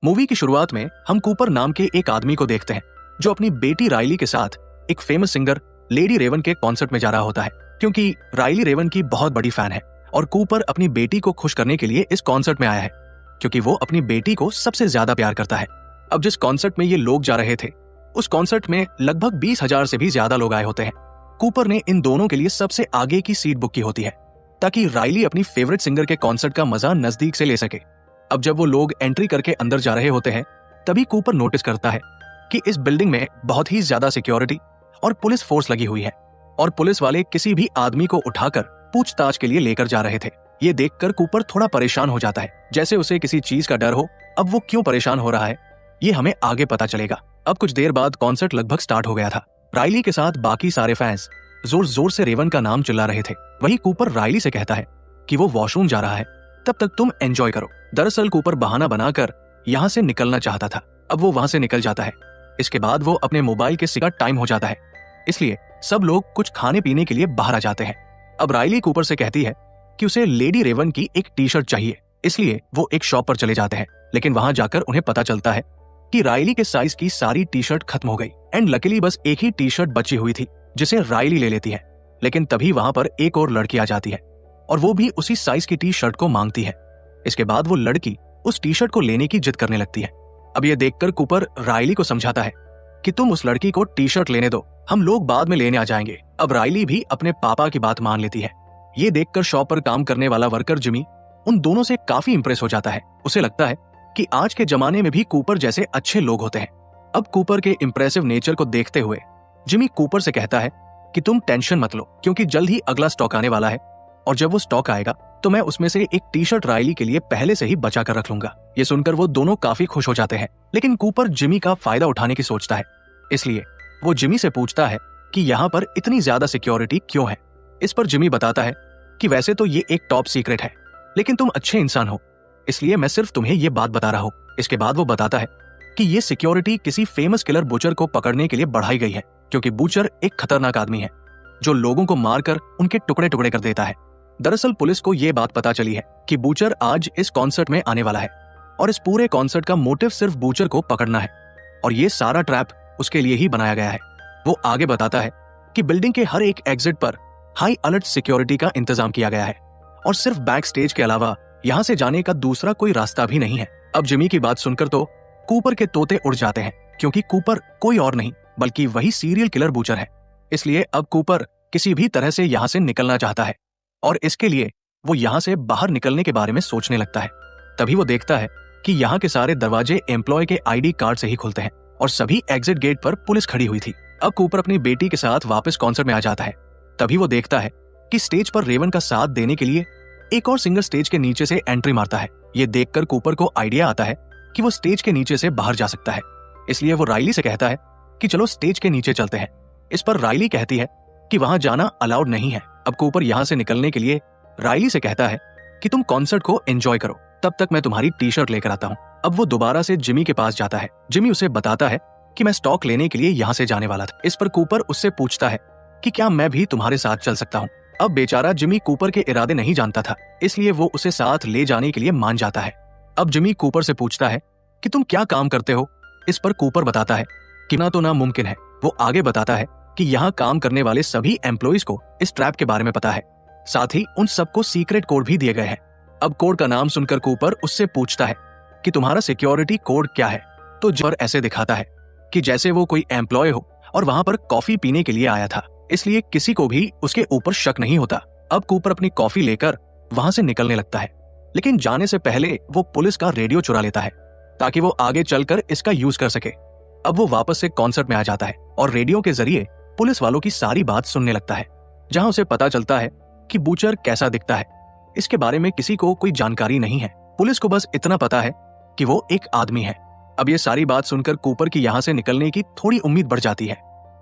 Movie की शुरुआत में हम कूपर नाम के एक आदमी को देखते हैं जो अपनी बेटी राइली के साथ एक फेमस सिंगर लेडी रेवन के कॉन्सर्ट में जा रहा होता है, क्योंकि राइली रेवन की बहुत बड़ी फैन है और कूपर अपनी बेटी को खुश करने के लिए इस कॉन्सर्ट में आया है, क्योंकि वो अपनी बेटी को सबसे ज्यादा प्यार करता है। अब जिस कॉन्सर्ट में ये लोग जा रहे थे, उस कॉन्सर्ट में लगभग 20,000 से भी ज्यादा लोग आए होते हैं। कूपर ने इन दोनों के लिए सबसे आगे की सीट बुक की होती है ताकि राइली अपनी फेवरेट सिंगर के कॉन्सर्ट का मजा नजदीक से ले सके। अब जब वो लोग एंट्री करके अंदर जा रहे होते हैं, तभी कूपर नोटिस करता है कि इस बिल्डिंग में बहुत ही ज्यादा सिक्योरिटी और पुलिस फोर्स लगी हुई है और पुलिस वाले किसी भी आदमी को उठाकर पूछताछ के लिए लेकर जा रहे थे। ये देखकर कूपर थोड़ा परेशान हो जाता है, जैसे उसे किसी चीज का डर हो। अब वो क्यों परेशान हो रहा है, ये हमें आगे पता चलेगा। अब कुछ देर बाद कॉन्सर्ट लगभग स्टार्ट हो गया था। राइली के साथ बाकी सारे फैंस जोर जोर से रेवन का नाम चिल्ला रहे थे। वही कूपर राइली से कहता है कि वो वॉशरूम जा रहा है, तब तक तुम एंजॉय करो। दरअसल कूपर बहाना बनाकर यहाँ से निकलना चाहता था। अब वो वहां से निकल जाता है। इसके बाद वो अपने मोबाइल के सिग्नल टाइम हो जाता है, इसलिए सब लोग कुछ खाने पीने के लिए बाहर आ जाते हैं। अब राइली कूपर से कहती है कि उसे लेडी रेवन की एक टी शर्ट चाहिए, इसलिए वो एक शॉप पर चले जाते हैं। लेकिन वहां जाकर उन्हें पता चलता है कि राइली के साइज की सारी टी शर्ट खत्म हो गई एंड लकीली बस एक ही टी शर्ट बची हुई थी, जिसे राइली ले लेती है। लेकिन तभी वहां पर एक और लड़की आ जाती है और वो भी उसी साइज की टी शर्ट को मांगती है। इसके बाद वो लड़की उस टी शर्ट को लेने की जिद करने लगती है। अब ये देखकर कूपर राइली को समझाता है कि तुम उस लड़की को टी शर्ट लेने दो, हम लोग बाद में लेने आ जाएंगे। अब राइली भी अपने पापा की बात मान लेती है। ये देखकर शॉप पर काम करने वाला वर्कर जिमी उन दोनों से काफी इंप्रेस हो जाता है। उसे लगता है कि आज के जमाने में भी कूपर जैसे अच्छे लोग होते हैं। अब कूपर के इंप्रेसिव नेचर को देखते हुए जिमी कूपर से कहता है कि तुम टेंशन मत लो, क्योंकि जल्द ही अगला स्टॉक आने वाला है और जब वो स्टॉक आएगा तो मैं उसमें से एक टी शर्ट राइली के लिए पहले से ही बचा कर रख लूंगा। ये सुनकर वो दोनों काफी खुश हो जाते हैं। लेकिन कूपर जिमी का फायदा उठाने की सोचता है, इसलिए वो जिमी से पूछता है कि यहाँ पर इतनी ज्यादा सिक्योरिटी क्यों है। इस पर जिमी बताता है कि वैसे तो ये एक टॉप सीक्रेट है, लेकिन तुम अच्छे इंसान हो, इसलिए मैं सिर्फ तुम्हें ये बात बता रहा हूँ। इसके बाद वो बताता है कि ये सिक्योरिटी किसी फेमस किलर बूचर को पकड़ने के लिए बढ़ाई गई है, क्योंकि बूचर एक खतरनाक आदमी है जो लोगों को मारकर उनके टुकड़े टुकड़े कर देता है। दरअसल पुलिस को ये बात पता चली है कि बूचर आज इस कॉन्सर्ट में आने वाला है और इस पूरे कॉन्सर्ट का मोटिव सिर्फ बूचर को पकड़ना है और ये सारा ट्रैप उसके लिए ही बनाया गया है। वो आगे बताता है कि बिल्डिंग के हर एक एग्जिट पर हाई अलर्ट सिक्योरिटी का इंतजाम किया गया है और सिर्फ बैक स्टेज के अलावा यहाँ से जाने का दूसरा कोई रास्ता भी नहीं है। अब जिमी की बात सुनकर तो कूपर के तोते उड़ जाते हैं, क्योंकि कूपर कोई और नहीं बल्कि वही सीरियल किलर बूचर है। इसलिए अब कूपर किसी भी तरह से यहाँ से निकलना चाहता है और इसके लिए वो यहाँ से बाहर निकलने के बारे में सोचने लगता है। तभी वो देखता है कि यहाँ के सारे दरवाजे एम्प्लॉय के आईडी कार्ड से ही खुलते हैं और सभी एग्जिट गेट पर पुलिस खड़ी हुई थी। अब कूपर अपनी बेटी के साथ वापस कॉन्सर्ट में आ जाता है। तभी वो देखता है कि स्टेज पर रेवन का साथ देने के लिए एक और सिंगर स्टेज के नीचे से एंट्री मारता है। ये देखकर कूपर को आइडिया आता है कि वो स्टेज के नीचे से बाहर जा सकता है, इसलिए वो राइली से कहता है कि चलो स्टेज के नीचे चलते हैं। इस पर राइली कहती है कि वहां जाना अलाउड नहीं है। अब कूपर यहाँ से निकलने के लिए राइली से कहता है कि तुम कॉन्सर्ट को एंजॉय करो, तब तक मैं तुम्हारी टी शर्ट लेकर आता हूँ। अब वो दोबारा से जिमी के पास जाता है। जिमी उसे बताता है कि मैं स्टॉक लेने के लिए यहाँ से जाने वाला था। इस पर कूपर उससे पूछता है कि क्या मैं भी तुम्हारे साथ चल सकता हूँ। अब बेचारा जिमी कूपर के इरादे नहीं जानता था, इसलिए वो उसे साथ ले जाने के लिए मान जाता है। अब जिमी कूपर से पूछता है कि तुम क्या काम करते हो। इस पर कूपर बताता है कि ना तो नामुमकिन है। वो आगे बताता है कि यहाँ काम करने वाले सभी एम्प्लॉइज को इस ट्रैप के बारे में पता है, साथ ही उन सबको सीक्रेट कोड भी दिए गए हैं। अब कोड का नाम सुनकर कूपर उससे पूछता है कि तुम्हारा सिक्योरिटी कोड क्या है। तो जर ऐसे दिखाता है कि जैसे वो कोई एम्प्लॉय हो और वहां पर कॉफी पीने के लिए आया था, इसलिए किसी को भी उसके ऊपर शक नहीं होता। अब कूपर अपनी कॉफी लेकर वहां से निकलने लगता है, लेकिन जाने से पहले वो पुलिस का रेडियो चुरा लेता है ताकि वो आगे चलकर इसका यूज कर सके। अब वो वापस से कॉन्सर्ट में आ जाता है और रेडियो के जरिए पुलिस वालों की सारी बात सुनने लगता है, जहां उसे पता चलता है कि बूचर कैसा दिखता है। इसके बारे में किसी को कोई जानकारी नहीं है। पुलिस को बस इतना पता है कि वो एक आदमी है। अब ये सारी बात सुनकर कूपर की यहाँ से निकलने की थोड़ी उम्मीद बढ़ जाती है,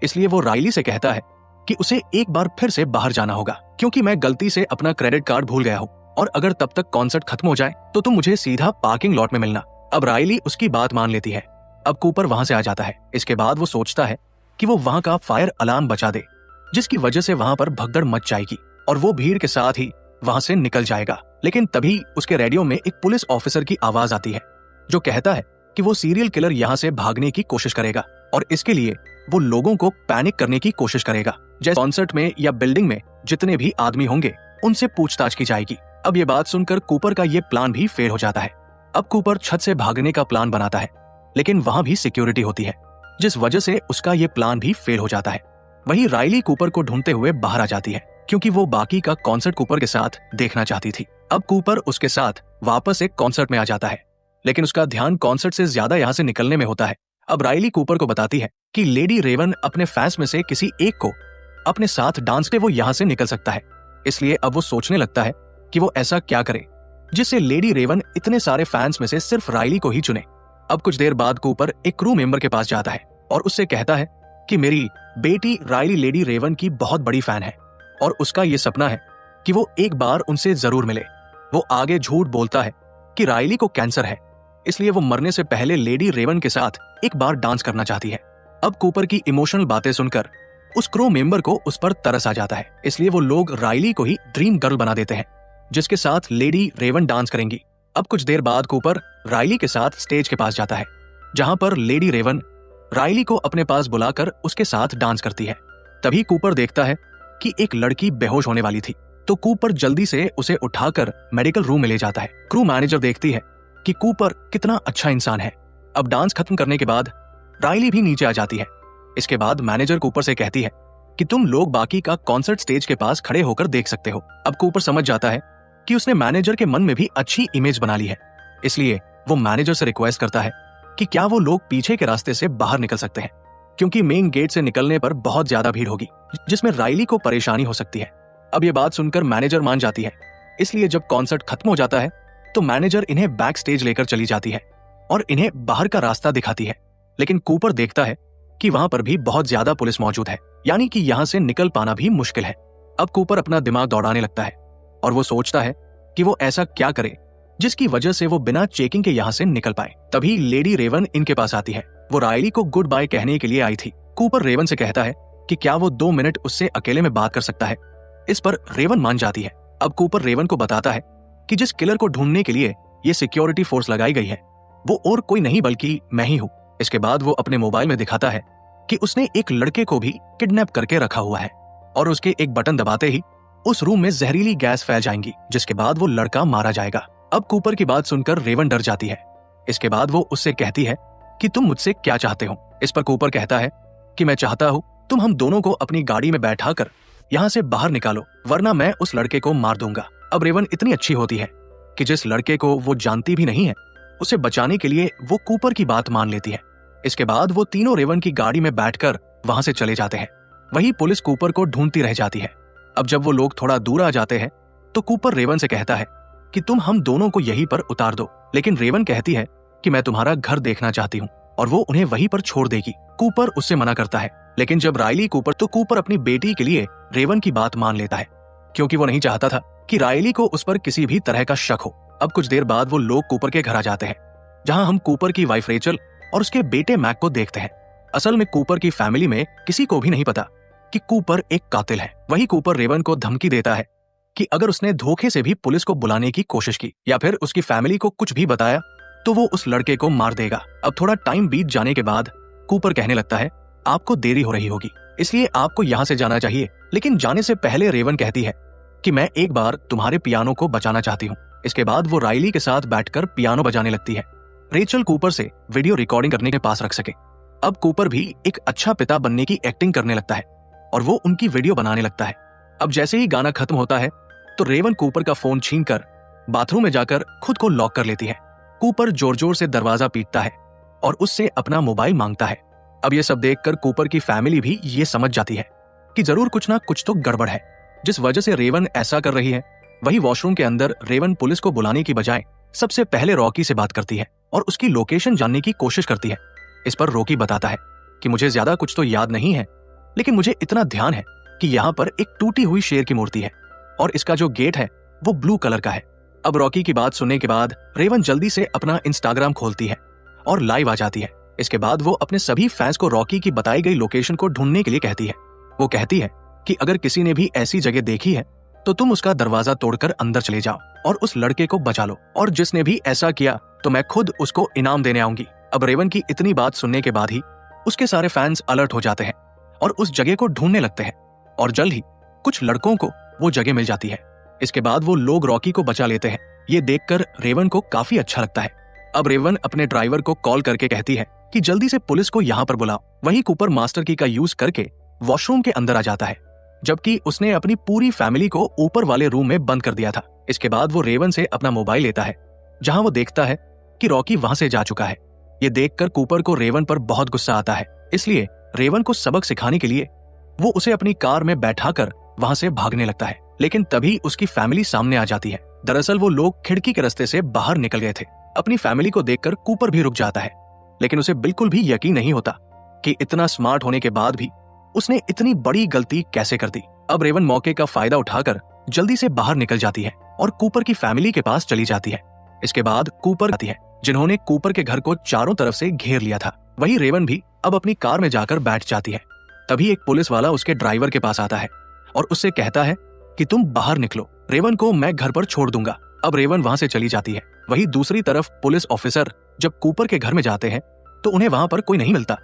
इसलिए वो राइली से कहता है कि उसे एक बार फिर से बाहर जाना होगा, क्योंकि मैं गलती से अपना क्रेडिट कार्ड भूल गया हूँ और अगर तब तक कॉन्सर्ट खत्म हो जाए तो तुम मुझे सीधा पार्किंग लॉट में मिलना। अब राइली उसकी बात मान लेती है। अब कूपर वहां से आ जाता है। इसके बाद वो सोचता है कि वो वहां का फायर अलार्म बचा दे, जिसकी वजह से वहां पर भगदड़ मच जाएगी और वो भीड़ के साथ ही वहां से निकल जाएगा। लेकिन तभी उसके रेडियो में एक पुलिस ऑफिसर की आवाज आती है जो कहता है कि कि वो सीरियल किलर यहाँ से भागने की कोशिश करेगा और इसके लिए वो लोगों को पैनिक करने की कोशिश करेगा। जैसे कॉन्सर्ट में या बिल्डिंग में जितने भी आदमी होंगे उनसे पूछताछ की जाएगी। अब ये बात सुनकर कूपर का ये प्लान भी फेल हो जाता है। अब कूपर छत से भागने का प्लान बनाता है, लेकिन वहां भी सिक्योरिटी होती है, जिस वजह से उसका ये प्लान भी फेल हो जाता है। वहीं राइली कूपर को ढूंढते हुए बाहर आ जाती है, क्योंकि वो बाकी का कॉन्सर्ट कूपर के साथ देखना चाहती थी। अब कूपर उसके साथ वापस एक कॉन्सर्ट में आ जाता है, लेकिन उसका ध्यान कॉन्सर्ट से ज्यादा यहाँ से निकलने में होता है। अब राइली कूपर को बताती है कि लेडी रेवन अपने फैंस में से किसी एक को अपने साथ डांस के वो यहाँ से निकल सकता है। इसलिए अब वो सोचने लगता है कि वो ऐसा क्या करे जिससे लेडी रेवन इतने सारे फैंस में से सिर्फ राइली को ही चुने। अब कुछ देर बाद कूपर एक क्रू मेंबर के पास जाता है और उससे कहता है कि मेरी बेटी राइली लेडी रेवन की बहुत बड़ी फैन है और उसका ये सपना है कि वो एक बार उनसे जरूर मिले। वो आगे झूठ बोलता है कि राइली को कैंसर है, इसलिए वो मरने से पहले लेडी रेवन के साथ एक बार डांस करना चाहती है। अब कूपर की इमोशनल बातें सुनकर उस क्रू मेंबर को उस पर तरस आ जाता है, इसलिए वो लोग राइली को ही ड्रीम गर्ल बना देते हैं जिसके साथ लेडी रेवन डांस करेंगी। अब कुछ देर बाद कूपर राइली के साथ स्टेज के पास जाता है, जहां पर लेडी रेवन राइली को अपने पास बुलाकर उसके साथ डांस करती है। तभी कूपर देखता है कि एक लड़की बेहोश होने वाली थी, तो कूपर जल्दी से उसे उठाकर मेडिकल रूम में ले जाता है। क्रू मैनेजर देखती है कि कूपर कितना अच्छा इंसान है। अब डांस खत्म करने के बाद राइली भी नीचे आ जाती है। इसके बाद मैनेजर कूपर से कहती है कि तुम लोग बाकी का कॉन्सर्ट स्टेज के पास खड़े होकर देख सकते हो। अब कूपर समझ जाता है कि उसने मैनेजर के मन में भी अच्छी इमेज बना ली है, इसलिए वो मैनेजर से रिक्वेस्ट करता है कि क्या वो लोग पीछे के रास्ते से बाहर निकल सकते हैं, क्योंकि मेन गेट से निकलने पर बहुत ज्यादा भीड़ होगी जिसमें राइली को परेशानी हो सकती है। अब ये बात सुनकर मैनेजर मान जाती है, इसलिए जब कॉन्सर्ट खत्म हो जाता है तो मैनेजर इन्हें बैक स्टेज लेकर चली जाती है और इन्हें बाहर का रास्ता दिखाती है। लेकिन कूपर देखता है कि वहां पर भी बहुत ज्यादा पुलिस मौजूद है, यानी कि यहाँ से निकल पाना भी मुश्किल है। अब कूपर अपना दिमाग दौड़ाने लगता है और वो सोचता है कि वो ऐसा क्या करे जिसकी वजह से वो बिना चेकिंग के यहाँ से निकल पाए। तभी लेडी रेवन इनके पास आती है। वो राइली को गुड बाय कहने के लिए आई थी। कूपर रेवन से कहता है कि क्या वो 2 मिनट उससे अकेले में बात कर सकता है। इस पर रेवन मान जाती है। अब कूपर रेवन को बताता है कि जिस किलर को ढूंढने के लिए ये सिक्योरिटी फोर्स लगाई गई है वो और कोई नहीं बल्कि मैं ही हूँ। इसके बाद वो अपने मोबाइल में दिखाता है कि उसने एक लड़के को भी किडनैप करके रखा हुआ है और उसके एक बटन दबाते ही उस रूम में जहरीली गैस फैल जाएंगी, जिसके बाद वो लड़का मारा जाएगा। अब कूपर की बात सुनकर रेवन डर जाती है। इसके बाद वो उससे कहती है कि तुम मुझसे क्या चाहते हो। इस पर कूपर कहता है कि मैं चाहता हूँ तुम हम दोनों को अपनी गाड़ी में बैठाकर यहाँ से बाहर निकालो, वरना मैं उस लड़के को मार दूंगा। अब रेवन इतनी अच्छी होती है कि जिस लड़के को वो जानती भी नहीं है उसे बचाने के लिए वो कूपर की बात मान लेती है। इसके बाद वो तीनों रेवन की गाड़ी में बैठकर वहां से चले जाते हैं। वहीं पुलिस कूपर को ढूंढती रह जाती है। अब जब वो लोग थोड़ा दूर आ जाते हैं तो कूपर रेवन से कहता है कि तुम हम दोनों को यहीं पर उतार दो, लेकिन रेवन कहती है कि मैं तुम्हारा घर देखना चाहती हूँ और वो उन्हें वहीं पर छोड़ देगी। कूपर उससे मना करता है, लेकिन जब राइली कूपर अपनी बेटी के लिए रेवन की बात मान लेता है, क्योंकि वो नहीं चाहता था कि राइली को उस पर किसी भी तरह का शक हो। अब कुछ देर बाद वो लोग कूपर के घर आ जाते हैं, जहां हम कूपर की वाइफ रेचल और उसके बेटे मैक को देखते हैं। असल में कूपर की फैमिली में किसी को भी नहीं पता कि कूपर एक कातिल है। वही कूपर रेवन को धमकी देता है कि अगर उसने धोखे से भी पुलिस को बुलाने की कोशिश की या फिर उसकी फैमिली को कुछ भी बताया तो वो उस लड़के को मार देगा। अब थोड़ा टाइम बीत जाने के बाद कूपर कहने लगता है आपको देरी हो रही होगी, इसलिए आपको यहाँ से जाना चाहिए। लेकिन जाने से पहले रेवन कहती है कि मैं एक बार तुम्हारे पियानो को बचाना चाहती हूँ। इसके बाद वो राइली के साथ बैठकर पियानो बजाने लगती है। रेचल कूपर से वीडियो रिकॉर्डिंग करने के पास रख सके। अब कूपर भी एक अच्छा पिता बनने की एक्टिंग करने लगता है और वो उनकी वीडियो बनाने लगता है। अब जैसे ही गाना खत्म होता है तो रेवन कूपर का फोन छीनकर बाथरूम में जाकर खुद को लॉक कर लेती है। कूपर जोर जोर से दरवाजा पीटता है और उससे अपना मोबाइल मांगता है। अब ये सब देखकर कूपर की फैमिली भी ये समझ जाती है कि जरूर कुछ ना कुछ तो गड़बड़ है, जिस वजह से रेवन ऐसा कर रही है। वही वॉशरूम के अंदर रेवन पुलिस को बुलाने की बजाय सबसे पहले रॉकी से बात करती है और उसकी लोकेशन जानने की कोशिश करती है। इस पर रॉकी बताता है कि मुझे ज्यादा कुछ तो याद नहीं है, लेकिन मुझे इतना ध्यान है कि यहाँ पर एक टूटी हुई शेर की मूर्ति है और इसका जो गेट है वो ब्लू कलर का है। अब रॉकी की बात सुनने के बाद रेवन जल्दी से अपना इंस्टाग्राम खोलती है और लाइव आ जाती है। इसके बाद वो अपने सभी फैंस को रॉकी की बताई गई लोकेशन को ढूंढने के लिए कहती है। वो कहती है कि अगर किसी ने भी ऐसी जगह देखी है तो तुम उसका दरवाजा तोड़कर अंदर चले जाओ और उस लड़के को बचा लो, और जिसने भी ऐसा किया तो मैं खुद उसको इनाम देने आऊंगी। अब रेवन की इतनी बात सुनने के बाद ही उसके सारे फैंस अलर्ट हो जाते हैं और उस जगह को ढूंढने लगते हैं और जल्द ही कुछ लड़कों को वो जगह मिल जाती है। इसके बाद वो लोग रॉकी को बचा लेते हैं। ये देखकर रेवन को काफी अच्छा लगता है। अब रेवन अपने ड्राइवर को कॉल करके कहती है कि जल्दी से पुलिस को यहाँ पर बुलाओ। वहीं कूपर मास्टर की का यूज करके वॉशरूम के अंदर आ जाता है, जबकि उसने अपनी पूरी फैमिली को ऊपर वाले रूम में बंद कर दिया था। इसके बाद वो रेवन से अपना मोबाइल लेता है, जहां वो देखता है कि रॉकी वहां से जा चुका है। ये देखकर कूपर को रेवन पर बहुत गुस्सा आता है, इसलिए रेवन को सबक सिखाने के लिए वो उसे अपनी कार में बैठाकर वहां से भागने लगता है। लेकिन तभी उसकी फैमिली सामने आ जाती है। दरअसल वो लोग खिड़की के रास्ते से बाहर निकल गए थे। अपनी फैमिली को देखकर कूपर भी रुक जाता है, लेकिन उसे बिल्कुल भी यकीन नहीं होता कि इतना स्मार्ट होने के बाद भी उसने इतनी बड़ी गलती कैसे कर दी। अब रेवन मौके का फायदा उठाकर जल्दी से बाहर निकल जाती है और कूपर की फैमिली के पास चली जाती है। इसके बाद कूपर आती है, जिन्होंने कूपर के घर को चारों तरफ से घेर लिया था। वहीं रेवन भी अब अपनी कार में जाकर बैठ जाती है। तभी एक पुलिस वाला उसके ड्राइवर के पास आता है और उससे कहता है कि तुम बाहर निकलो, रेवन को मैं घर पर छोड़ दूंगा। अब रेवन वहां से चली जाती है। वहीं दूसरी तरफ पुलिस ऑफिसर जब कूपर के घर में जाते हैं तो उन्हें वहां पर कोई नहीं मिलता,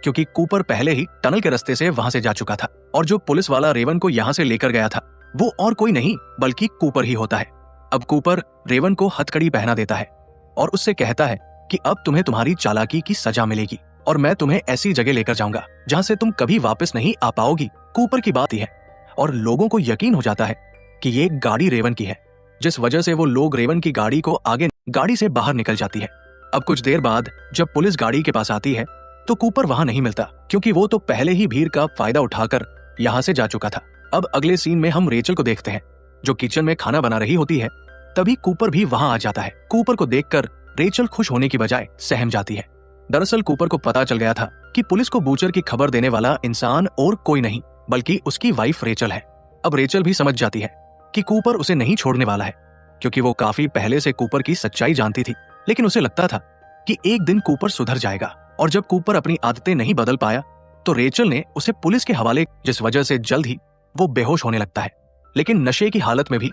क्योंकि कूपर पहले ही टनल के रास्ते से वहां से जा चुका था और जो पुलिस वाला रेवन को यहाँ से लेकर गया था वो और कोई नहीं बल्कि कूपर ही होता है। अब कूपर रेवन को हथकड़ी पहना देता है और उससे कहता है कि अब तुम्हें तुम्हारी चालाकी की सजा मिलेगी और मैं तुम्हें ऐसी जगह लेकर जाऊंगा जहां से तुम कभी वापस नहीं आ पाओगी। कूपर की बात ही है और लोगों को यकीन हो जाता है कि ये गाड़ी रेवन की है, जिस वजह से वो लोग रेवन की गाड़ी को आगे गाड़ी से बाहर निकल जाती है। अब कुछ देर बाद जब पुलिस गाड़ी के पास आती है तो कूपर वहां नहीं मिलता, क्योंकि वो तो पहले ही भीड़ का फायदा उठाकर यहाँ से जा चुका था। अब अगले सीन में हम रेचल को देखते हैं, जो किचन में खाना बना रही होती है। तभी कूपर भी वहां आ जाता है। कूपर को देखकर रेचल खुश होने की बजाय सहम जाती है। दरअसल कूपर को पता चल गया था कि पुलिस को बूचर की खबर देने वाला इंसान और कोई नहीं बल्कि उसकी वाइफ रेचल है। अब रेचल भी समझ जाती है कि कूपर उसे नहीं छोड़ने वाला है, क्योंकि वो काफी पहले से कूपर की सच्चाई जानती थी। लेकिन उसे लगता था कि एक दिन कूपर सुधर जाएगा, और जब कूपर अपनी आदतें नहीं बदल पाया तो रेचल ने उसे पुलिस के हवाले, जिस वजह से जल्द ही वो बेहोश होने लगता है। लेकिन नशे की हालत में भी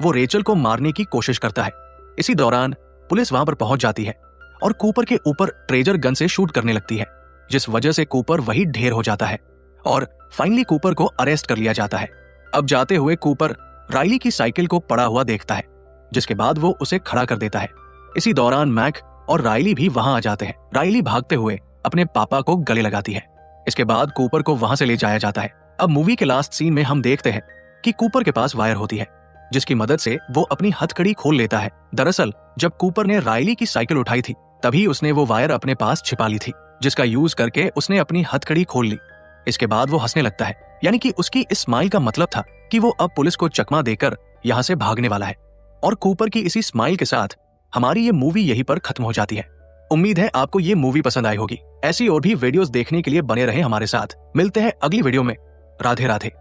वो रेचल को मारने की कोशिश करता है। इसी दौरान पुलिस वहां पर पहुंच जाती है और कूपर के ऊपर ट्रेजर गन से शूट करने लगती है, जिस वजह से कूपर वही ढेर हो जाता है और फाइनली कूपर को अरेस्ट कर लिया जाता है। अब जाते हुए कूपर राइली की साइकिल को पड़ा हुआ देखता है, जिसके बाद वो उसे खड़ा कर देता है। इसी दौरान मैक और राइली भी वहां आ जाते हैं। राइली भागते हुए अपने पापा को गले लगाती है। इसके बाद कूपर को वहां से ले जाया जाता है। अब मूवी के लास्ट सीन में हम देखते हैं कि कूपर के पास वायर होती है, जिसकी मदद से वो अपनी हथकड़ी खोल लेता है। दरअसल जब कूपर ने राइली की साइकिल उठाई थी तभी उसने वो वायर अपने पास छिपा ली थी, जिसका यूज करके उसने अपनी हथकड़ी खोल ली। इसके बाद वो हंसने लगता है, यानी कि उसकी इस स्माइल का मतलब था कि वो अब पुलिस को चकमा देकर यहाँ से भागने वाला है। और कूपर की इसी स्माइल के साथ हमारी ये मूवी यहीं पर खत्म हो जाती है। उम्मीद है आपको ये मूवी पसंद आई होगी। ऐसी और भी वीडियोस देखने के लिए बने रहे हमारे साथ। मिलते हैं अगली वीडियो में। राधे राधे।